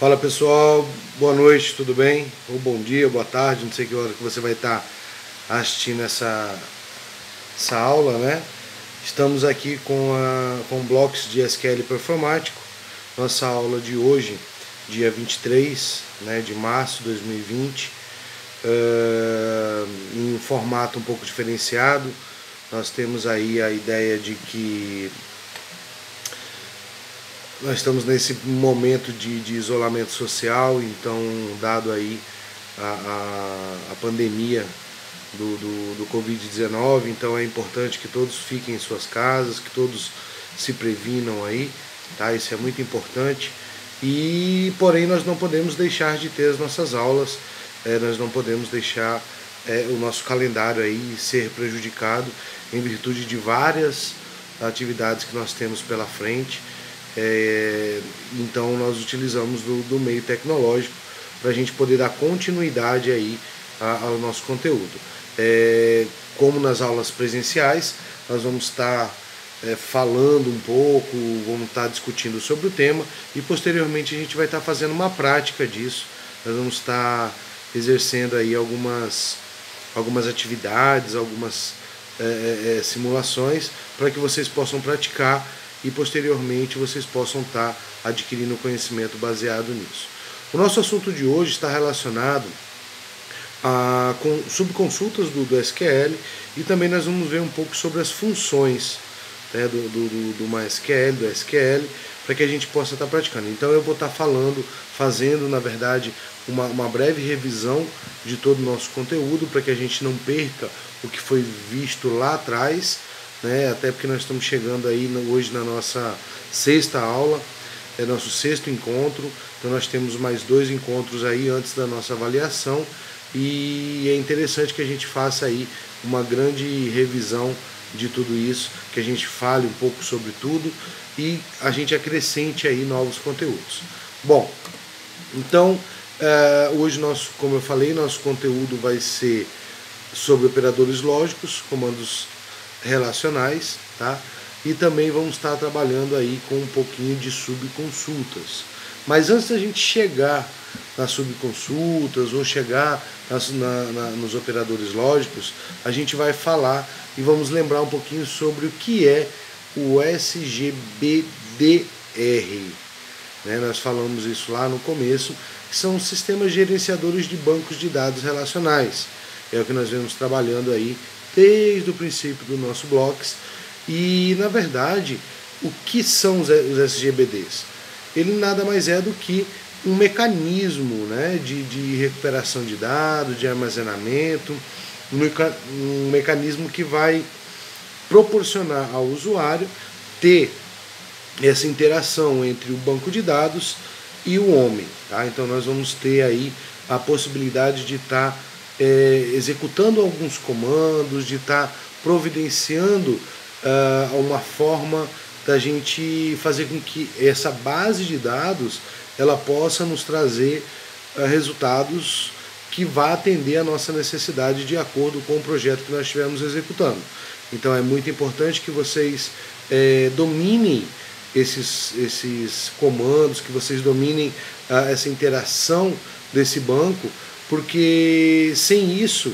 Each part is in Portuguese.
Fala pessoal, boa noite, tudo bem? Ou bom dia, boa tarde, não sei que hora que você vai estar assistindo essa aula, né? Estamos aqui com blocos de SQL Performático. Nossa aula de hoje, dia 23, né, de março de 2020, em um formato um pouco diferenciado. Nós temos aí a ideia de que nós estamos nesse momento de isolamento social, então, dado aí a pandemia do Covid-19, então é importante que todos fiquem em suas casas, que todos se previnam aí, tá? Isso é muito importante. E, porém, nós não podemos deixar de ter as nossas aulas, nós não podemos deixar o nosso calendário aí ser prejudicado em virtude de várias atividades que nós temos pela frente. Então nós utilizamos do meio tecnológico para a gente poder dar continuidade aí ao nosso conteúdo. Como nas aulas presenciais, nós vamos estar falando um pouco, vamos estar discutindo sobre o tema e posteriormente a gente vai estar fazendo uma prática disso. Nós vamos estar exercendo aí algumas atividades, algumas simulações para que vocês possam praticar e posteriormente vocês possam estar adquirindo conhecimento baseado nisso. O nosso assunto de hoje está relacionado com subconsultas do SQL e também nós vamos ver um pouco sobre as funções, né, do MySQL, do SQL, para que a gente possa estar praticando. Então eu vou estar fazendo na verdade uma breve revisão de todo o nosso conteúdo para que a gente não perca o que foi visto lá atrás, né? Até porque nós estamos chegando aí hoje na nossa sexta aula, nosso sexto encontro, então nós temos mais 2 encontros aí antes da nossa avaliação e é interessante que a gente faça aí uma grande revisão de tudo isso, que a gente fale um pouco sobre tudo e a gente acrescente aí novos conteúdos. Bom, então hoje como eu falei, nosso conteúdo vai ser sobre operadores lógicos, comandos relacionais, tá? E também vamos estar trabalhando aí com um pouquinho de subconsultas. Mas antes da gente chegar nas subconsultas ou chegar nos operadores lógicos, a gente vai falar e vamos lembrar um pouquinho sobre o que é o SGBDR. Né? Nós falamos isso lá no começo, que são sistemas gerenciadores de bancos de dados relacionais. É o que nós vemos trabalhando aí desde o princípio do nosso Blocks. E, na verdade, o que são os SGBDs? Ele nada mais é do que um mecanismo, né, de recuperação de dados, de armazenamento, um mecanismo que vai proporcionar ao usuário ter essa interação entre o banco de dados e o homem. Tá? Então nós vamos ter aí a possibilidade de estar executando alguns comandos, de estar providenciando uma forma da gente fazer com que essa base de dados ela possa nos trazer resultados que vá atender a nossa necessidade de acordo com o projeto que nós estivermos executando. Então é muito importante que vocês dominem esses comandos, que vocês dominem essa interação desse banco, porque sem isso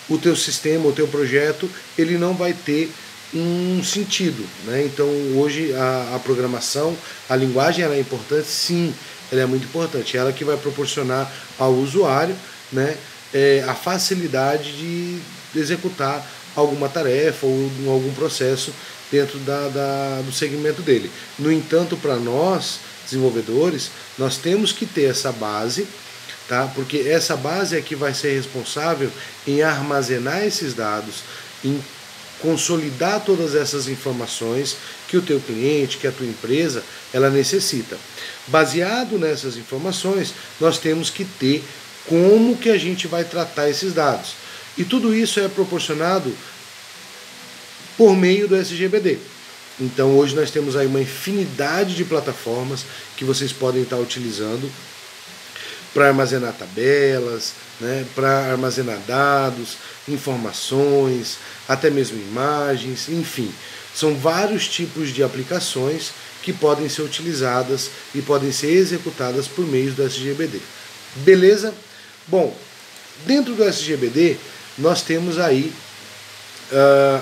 o teu sistema, o teu projeto, ele não vai ter um sentido, né? Então hoje a programação, a linguagem ela é importante, sim, ela é muito importante, ela que vai proporcionar ao usuário, né, a facilidade de executar alguma tarefa ou algum processo dentro do segmento dele. No entanto, para nós, desenvolvedores, nós temos que ter essa base, tá? Porque essa base é que vai ser responsável em armazenar esses dados, em consolidar todas essas informações que o teu cliente, que a tua empresa, ela necessita. Baseado nessas informações, nós temos que ter como que a gente vai tratar esses dados. E tudo isso é proporcionado por meio do SGBD. Então hoje nós temos aí uma infinidade de plataformas que vocês podem estar utilizando para armazenar tabelas, né, para armazenar dados, informações, até mesmo imagens, enfim. São vários tipos de aplicações que podem ser utilizadas e podem ser executadas por meio do SGBD. Beleza? Bom, dentro do SGBD nós temos aí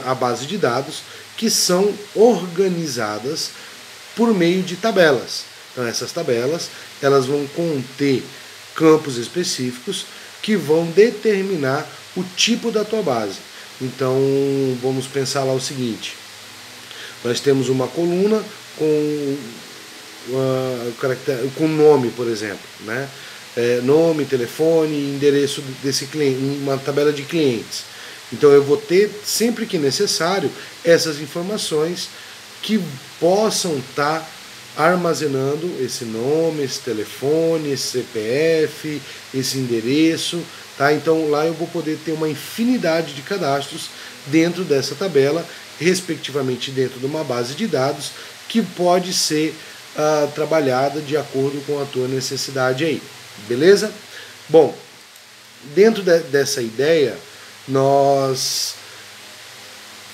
a base de dados que são organizadas por meio de tabelas. Então essas tabelas elas vão conter campos específicos que vão determinar o tipo da tua base. Então vamos pensar lá o seguinte: nós temos uma coluna com nome, por exemplo, né? Nome, telefone, endereço desse cliente, uma tabela de clientes. Então eu vou ter, sempre que necessário, essas informações que possam estar armazenando esse nome, esse telefone, esse CPF, esse endereço, tá? Então lá eu vou poder ter uma infinidade de cadastros dentro dessa tabela, respectivamente dentro de uma base de dados que pode ser trabalhada de acordo com a tua necessidade aí, beleza? Bom, dentro dessa ideia, nós,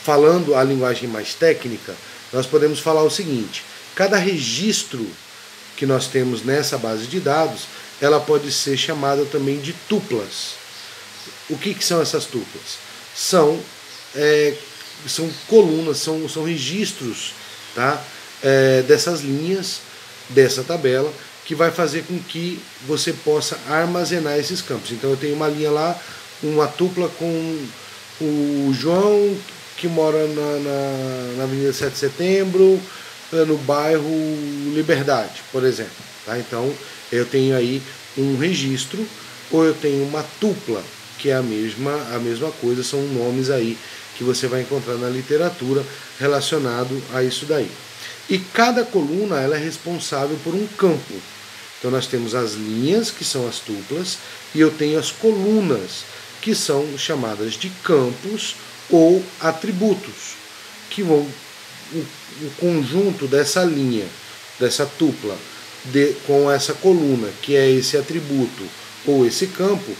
falando a linguagem mais técnica, nós podemos falar o seguinte: cada registro que nós temos nessa base de dados, ela pode ser chamada também de tuplas. O que são essas tuplas? São colunas, são registros, tá? Dessas linhas, dessa tabela, que vai fazer com que você possa armazenar esses campos. Então eu tenho uma linha lá, uma tupla com o João, que mora na Avenida 7 de Setembro, no bairro Liberdade, por exemplo. Tá? Então eu tenho aí um registro, ou eu tenho uma tupla, que é a mesma coisa, são nomes aí que você vai encontrar na literatura relacionado a isso daí. E cada coluna ela é responsável por um campo. Então nós temos as linhas, que são as tuplas, e eu tenho as colunas, que são chamadas de campos ou atributos, que vão o conjunto dessa linha, dessa tupla, com essa coluna, que é esse atributo ou esse campo,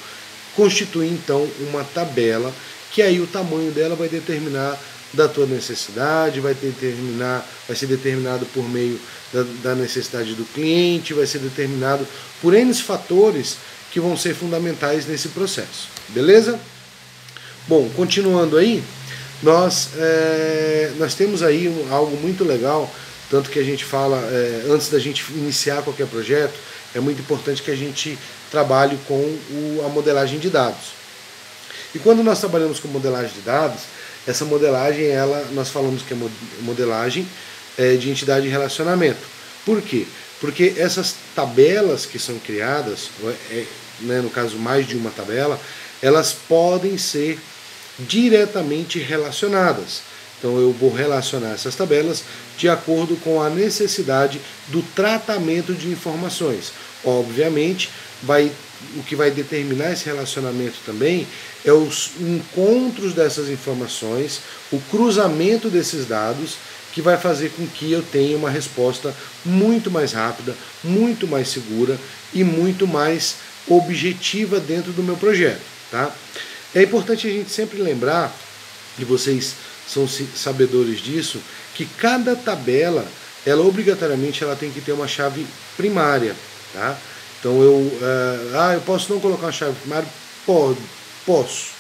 constitui então uma tabela, que aí o tamanho dela vai determinar da tua necessidade, vai ser determinado por meio da necessidade do cliente, vai ser determinado por N fatores que vão ser fundamentais nesse processo. Beleza? Bom, continuando aí, nós temos aí algo muito legal, tanto que a gente fala, antes da gente iniciar qualquer projeto, é muito importante que a gente trabalhe com a modelagem de dados. E quando nós trabalhamos com modelagem de dados, essa modelagem, nós falamos que é modelagem de entidade de relacionamento. Por quê? Porque essas tabelas que são criadas, no caso mais de uma tabela, elas podem ser diretamente relacionadas. Então eu vou relacionar essas tabelas de acordo com a necessidade do tratamento de informações. Obviamente, o que vai determinar esse relacionamento também é os encontros dessas informações, o cruzamento desses dados, que vai fazer com que eu tenha uma resposta muito mais rápida, muito mais segura e muito mais objetiva dentro do meu projeto. Tá? É importante a gente sempre lembrar, e vocês são sabedores disso, que cada tabela, ela obrigatoriamente tem que ter uma chave primária. Tá? Então eu posso não colocar uma chave primária? Posso.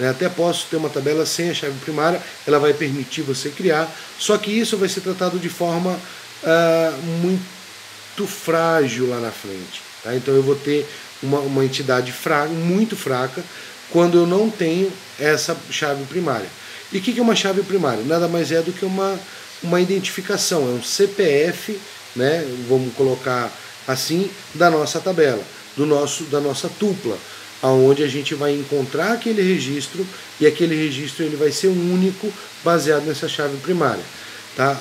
Até posso ter uma tabela sem a chave primária, ela vai permitir você criar, só que isso vai ser tratado de forma muito frágil lá na frente. Tá? Então eu vou ter uma entidade muito fraca quando eu não tenho essa chave primária. E o que é uma chave primária? Nada mais é do que uma identificação, é um CPF, né? Vamos colocar assim, da nossa tabela, da nossa tupla, aonde a gente vai encontrar aquele registro, e aquele registro ele vai ser único, baseado nessa chave primária. Tá?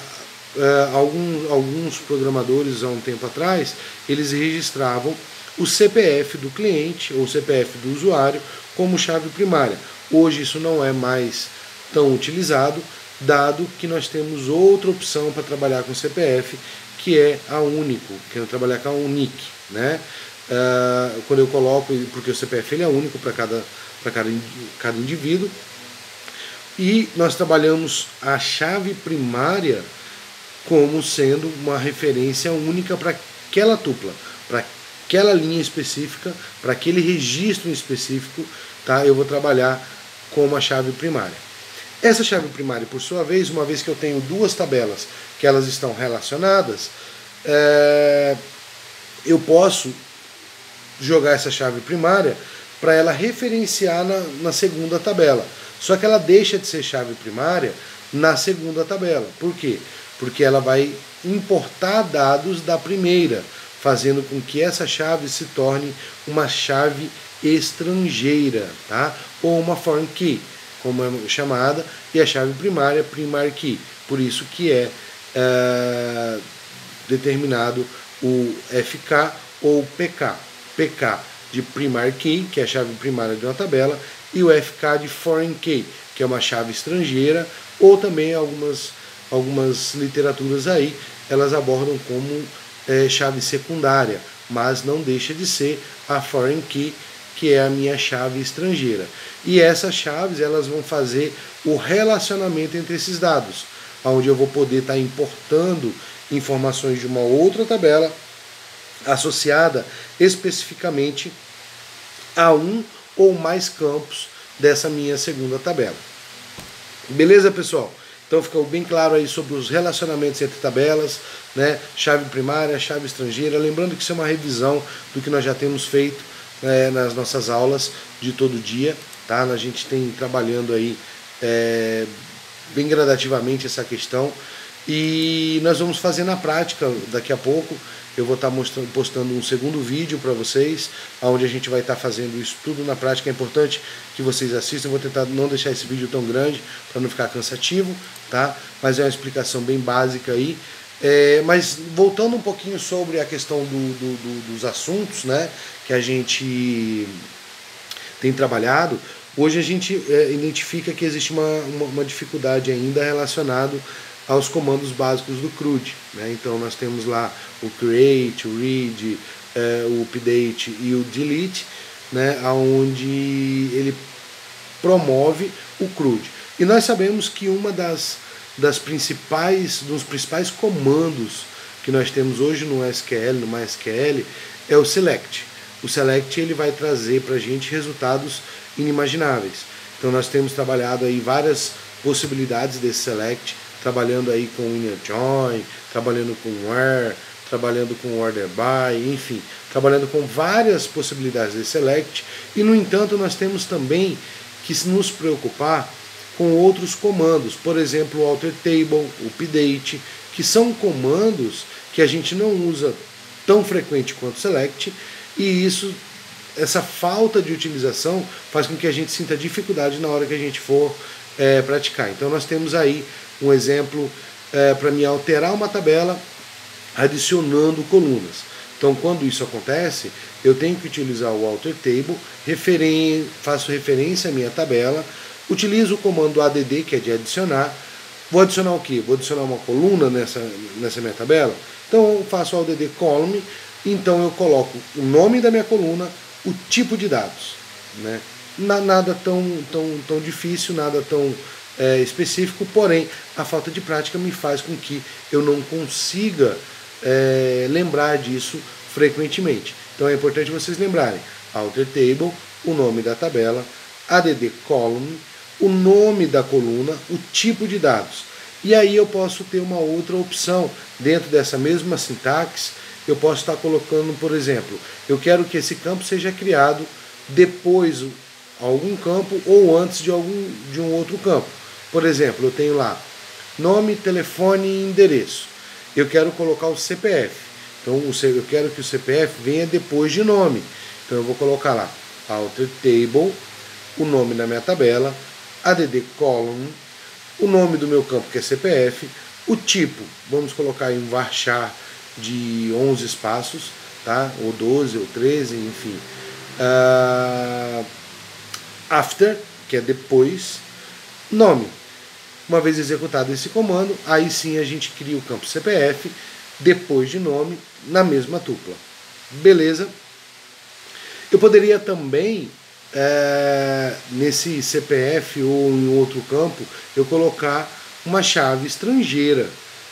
Alguns programadores, há um tempo atrás, eles registravam o CPF do cliente, ou CPF do usuário, como chave primária. Hoje isso não é mais tão utilizado, dado que nós temos outra opção para trabalhar com CPF, que é a Único, que é trabalhar com a Unic, né? Quando eu coloco, porque o CPF ele é único para cada indivíduo, e nós trabalhamos a chave primária como sendo uma referência única para aquela tupla, para aquela linha específica, para aquele registro específico, tá? Eu vou trabalhar com uma chave primária. Essa chave primária, por sua vez, uma vez que eu tenho duas tabelas que elas estão relacionadas, eu posso jogar essa chave primária para ela referenciar na segunda tabela. Só que ela deixa de ser chave primária na segunda tabela. Por quê? Porque ela vai importar dados da primeira, fazendo com que essa chave se torne uma chave estrangeira, tá? Ou uma foreign key, como é chamada, e a chave primária, primary key. Por isso que é determinado o FK ou PK. PK de primary key, que é a chave primária de uma tabela, e o FK de foreign key, que é uma chave estrangeira, ou também algumas literaturas aí, elas abordam como chave secundária, mas não deixa de ser a foreign key, que é a minha chave estrangeira. E essas chaves, elas vão fazer o relacionamento entre esses dados, onde eu vou poder estar importando informações de uma outra tabela associada especificamente a um ou mais campos dessa minha segunda tabela. Beleza, pessoal? Então ficou bem claro aí sobre os relacionamentos entre tabelas, né? Chave primária, chave estrangeira. Lembrando que isso é uma revisão do que nós já temos feito nas nossas aulas de todo dia, tá? A gente tem trabalhando aí bem gradativamente essa questão e nós vamos fazer na prática daqui a pouco. Eu vou estar postando um segundo vídeo para vocês, onde a gente vai estar fazendo isso tudo na prática. É importante que vocês assistam. Eu vou tentar não deixar esse vídeo tão grande para não ficar cansativo, tá? Mas é uma explicação bem básica aí. Mas voltando um pouquinho sobre a questão dos assuntos, né, que a gente tem trabalhado, hoje a gente identifica que existe uma dificuldade ainda relacionada aos comandos básicos do CRUD, né? Então nós temos lá o create, o read, o update e o delete, né, onde ele promove o CRUD. E nós sabemos que uma dos principais comandos que nós temos hoje no SQL, no MySQL, é o select. O select ele vai trazer para a gente resultados inimagináveis. Então nós temos trabalhado aí várias possibilidades desse select, trabalhando aí com inner join, trabalhando com where, trabalhando com order by, enfim, trabalhando com várias possibilidades de select. E no entanto nós temos também que nos preocupar com outros comandos, por exemplo, o alter table, o update, que são comandos que a gente não usa tão frequente quanto select, e essa falta de utilização faz com que a gente sinta dificuldade na hora que a gente for praticar. Então nós temos aí um exemplo para mim alterar uma tabela adicionando colunas. Então quando isso acontece, eu tenho que utilizar o alter table, faço referência à minha tabela, utilizo o comando add, que é de adicionar. Vou adicionar o quê? Vou adicionar uma coluna nessa minha tabela. Então eu faço o add column, então eu coloco o nome da minha coluna, o tipo de dados, né? Nada tão difícil, nada tão específico, porém a falta de prática me faz com que eu não consiga lembrar disso frequentemente. Então é importante vocês lembrarem: alter table, o nome da tabela, add column, o nome da coluna, o tipo de dados. E aí eu posso ter uma outra opção dentro dessa mesma sintaxe. Eu posso estar colocando, por exemplo, eu quero que esse campo seja criado depois de algum campo ou antes de um outro campo. Por exemplo, eu tenho lá nome, telefone e endereço. Eu quero colocar o CPF. Então eu quero que o CPF venha depois de nome. Então eu vou colocar lá alter table, o nome da minha tabela, add column, o nome do meu campo que é CPF, o tipo, vamos colocar aí um varchar de 11 espaços, tá? Ou 12 ou 13, enfim. After, que é depois, nome. Uma vez executado esse comando, aí sim a gente cria o campo CPF depois de nome na mesma tupla. Beleza? Eu poderia também nesse CPF ou em outro campo eu colocar uma chave estrangeira,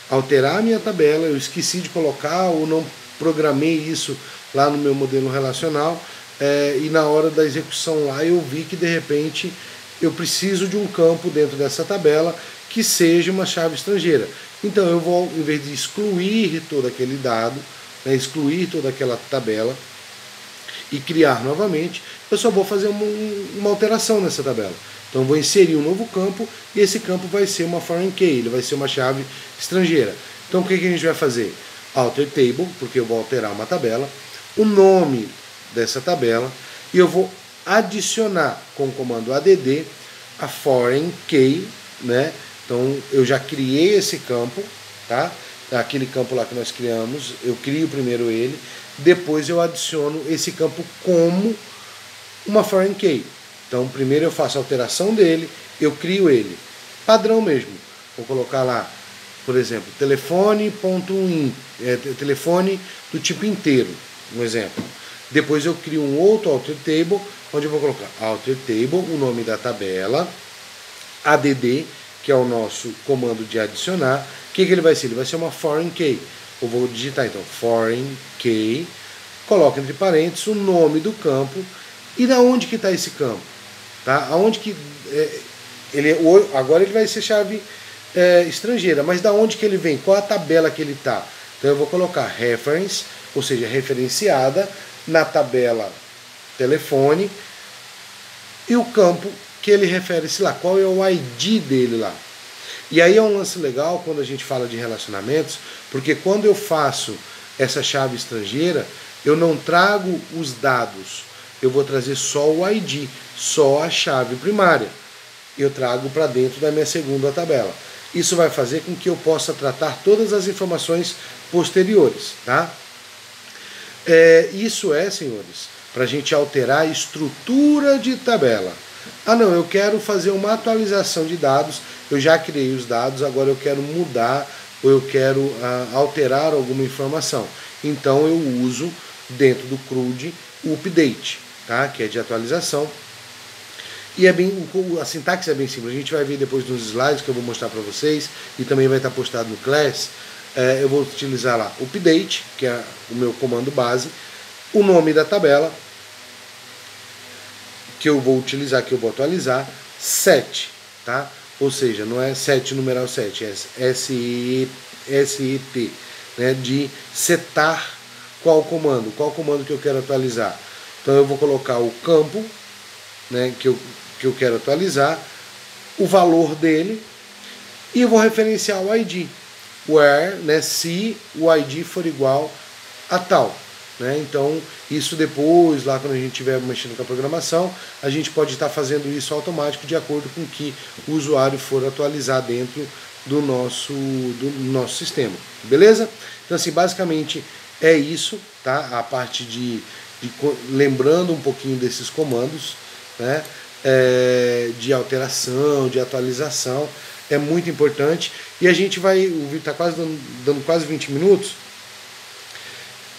alterar a minha tabela, eu esqueci de colocar ou não programei isso lá no meu modelo relacional, e na hora da execução lá eu vi que de repente eu preciso de um campo dentro dessa tabela que seja uma chave estrangeira. Então eu vou, em vez de excluir todo aquele dado, né, excluir toda aquela tabela e criar novamente, eu só vou fazer uma alteração nessa tabela. Então eu vou inserir um novo campo e esse campo vai ser uma foreign key, ele vai ser uma chave estrangeira. Então o que a gente vai fazer? Alter table, porque eu vou alterar uma tabela, o nome dessa tabela, e eu vou adicionar com o comando add a foreign key, né? Então eu já criei esse campo, tá? Aquele campo lá que nós criamos, eu crio primeiro ele, depois eu adiciono esse campo como uma foreign key. Então primeiro eu faço a alteração dele, eu crio ele, padrão mesmo. Vou colocar lá, por exemplo, telefone.in, telefone do tipo inteiro, um exemplo. Depois eu crio um outro alter table, onde eu vou colocar alter table, o nome da tabela, add, que é o nosso comando de adicionar. O que ele vai ser? Ele vai ser uma foreign key. Eu vou digitar então foreign key, coloco entre parênteses o nome do campo e da onde que está esse campo, tá? Aonde que agora ele vai ser chave estrangeira, mas da onde que ele vem? Qual a tabela que ele está? Então eu vou colocar reference, ou seja, referenciada na tabela telefone e o campo que ele refere-se lá, qual é o ID dele lá. E aí é um lance legal quando a gente fala de relacionamentos, porque quando eu faço essa chave estrangeira, eu não trago os dados, eu vou trazer só o ID, só a chave primária. Eu trago para dentro da minha segunda tabela. Isso vai fazer com que eu possa tratar todas as informações posteriores, tá? Isso senhores, para a gente alterar a estrutura de tabela. Ah não, eu quero fazer uma atualização de dados, eu já criei os dados, agora eu quero mudar ou eu quero alterar alguma informação. Então eu uso dentro do CRUD o update, tá? Que é de atualização. E a sintaxe é bem simples, a gente vai ver depois nos slides que eu vou mostrar para vocês e também vai estar postado no Class. Eu vou utilizar lá update, que é o meu comando base, o nome da tabela, que eu vou utilizar, que eu vou atualizar, set, tá? Ou seja, não é set numeral 7, é SET, né? De setar qual comando que eu quero atualizar. Então eu vou colocar o campo, né, que eu quero atualizar, o valor dele, e eu vou referenciar o ID, where, né, se o ID for igual a tal. Né? Então, isso depois, lá quando a gente estiver mexendo com a programação, a gente pode estar fazendo isso automático de acordo com o que o usuário for atualizar dentro do nosso sistema. Beleza? Então, assim, basicamente é isso, tá? A parte de lembrando um pouquinho desses comandos, né? De alteração, de atualização, é muito importante. E a gente vai, o vídeo está quase dando quase 20 minutos.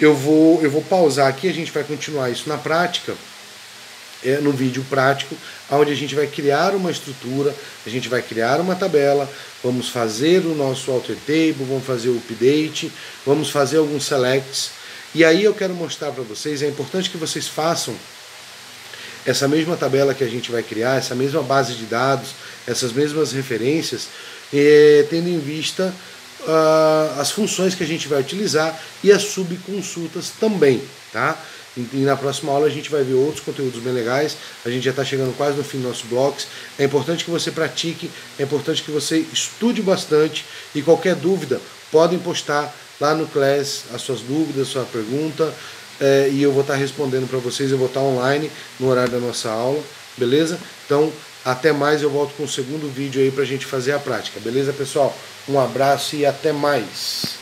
Eu vou pausar aqui, a gente vai continuar isso na prática, no vídeo prático, onde a gente vai criar uma estrutura, a gente vai criar uma tabela, vamos fazer o nosso alter table, vamos fazer o update, vamos fazer alguns selects, e aí eu quero mostrar para vocês, é importante que vocês façam essa mesma tabela que a gente vai criar, essa mesma base de dados, essas mesmas referências, tendo em vista as funções que a gente vai utilizar e as subconsultas também, tá? E na próxima aula a gente vai ver outros conteúdos bem legais, a gente já está chegando quase no fim dos nossos blocos. É importante que você pratique, é importante que você estude bastante e qualquer dúvida podem postar lá no Class as suas dúvidas, sua pergunta, e eu vou estar respondendo para vocês, eu vou estar online no horário da nossa aula, beleza? Então, até mais, eu volto com o segundo vídeo aí para a gente fazer a prática, beleza, pessoal? Um abraço e até mais!